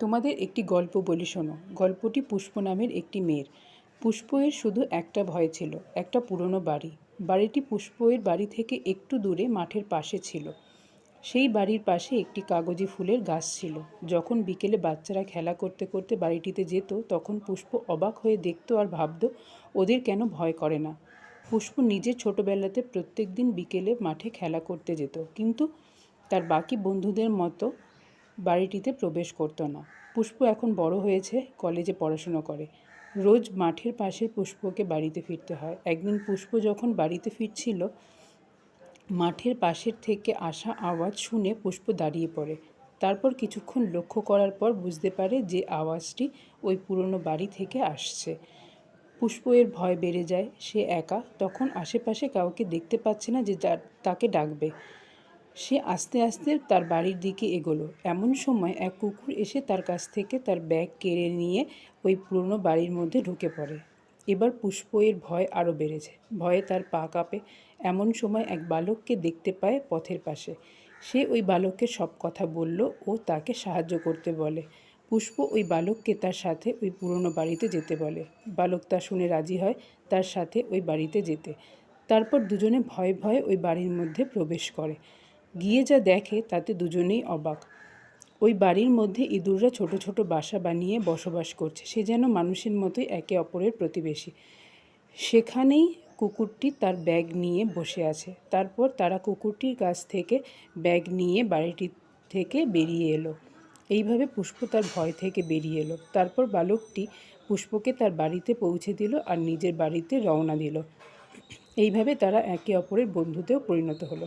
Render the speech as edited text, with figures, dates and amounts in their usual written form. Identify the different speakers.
Speaker 1: তোমাদের একটি গল্প বলি শোনো। গল্পটি পুষ্প নামের একটি মেয়ের। পুষ্পের শুধু একটা ভয় ছিল, একটা পুরনো বাড়ি। বাড়িটি পুষ্পের বাড়ি থেকে একটু দূরে মাঠের পাশে ছিল। সেই বাড়ির পাশে একটি কাগজি ফুলের গাছ ছিল। যখন বিকেলে বাচ্চারা খেলা করতে করতে বাড়িটিতে যেত, তখন পুষ্প অবাক হয়ে দেখতো আর ভাবত ওদের কেন ভয় করে না। পুষ্প নিজে ছোটবেলাতে প্রত্যেক দিন বিকেলে মাঠে খেলা করতে যেত, কিন্তু তার বাকি বন্ধুদের মতো বাড়িটিতে প্রবেশ করতো না। পুষ্প এখন বড় হয়েছে, কলেজে পড়াশুনো করে। রোজ মাঠের পাশে পুষ্পকে বাড়িতে ফিরতে হয়। একদিন পুষ্প যখন বাড়িতে ফিরছিল, মাঠের পাশের থেকে আসা আওয়াজ শুনে পুষ্প দাঁড়িয়ে পড়ে। তারপর কিছুক্ষণ লক্ষ্য করার পর বুঝতে পারে যে আওয়াজটি ওই পুরনো বাড়ি থেকে আসছে। পুষ্প এর ভয় বেড়ে যায়। সে একা, তখন আশেপাশে কাউকে দেখতে পাচ্ছে না যে তাকে ডাকবে। সে আস্তে আস্তে তার বাড়ির দিকে এগোলো। এমন সময় এক কুকুর এসে তার কাছ থেকে তার ব্যাগ কেড়ে নিয়ে ওই পুরনো বাড়ির মধ্যে ঢুকে পড়ে। এবার পুষ্প এর ভয় আরও বেড়েছে। ভয়ে তার পা কাঁপে। এমন সময় এক বালককে দেখতে পায় পথের পাশে। সে ওই বালককে সব কথা বলল ও তাকে সাহায্য করতে বলে। পুষ্প ওই বালককে তার সাথে ওই পুরনো বাড়িতে যেতে বলে। বালক তা শুনে রাজি হয় তার সাথে ওই বাড়িতে যেতে। তারপর দুজনে ভয়ে ভয়ে ওই বাড়ির মধ্যে প্রবেশ করে। গিয়ে যা দেখে তাতে দুজনেই অবাক। ওই বাড়ির মধ্যে ইঁদুররা ছোট ছোট বাসা বানিয়ে বসবাস করছে। সে যেন মানুষের মতোই একে অপরের প্রতিবেশী। সেখানেই কুকুরটি তার ব্যাগ নিয়ে বসে আছে। তারপর তারা কুকুরটির কাছ থেকে ব্যাগ নিয়ে বাড়িটি থেকে বেরিয়ে এলো। এইভাবে পুষ্প তার ভয় থেকে বেরিয়ে এলো। তারপর বালকটি পুষ্পকে তার বাড়িতে পৌঁছে দিল আর নিজের বাড়িতে রওনা দিল। এইভাবে তারা একে অপরের বন্ধুতেও পরিণত হলো।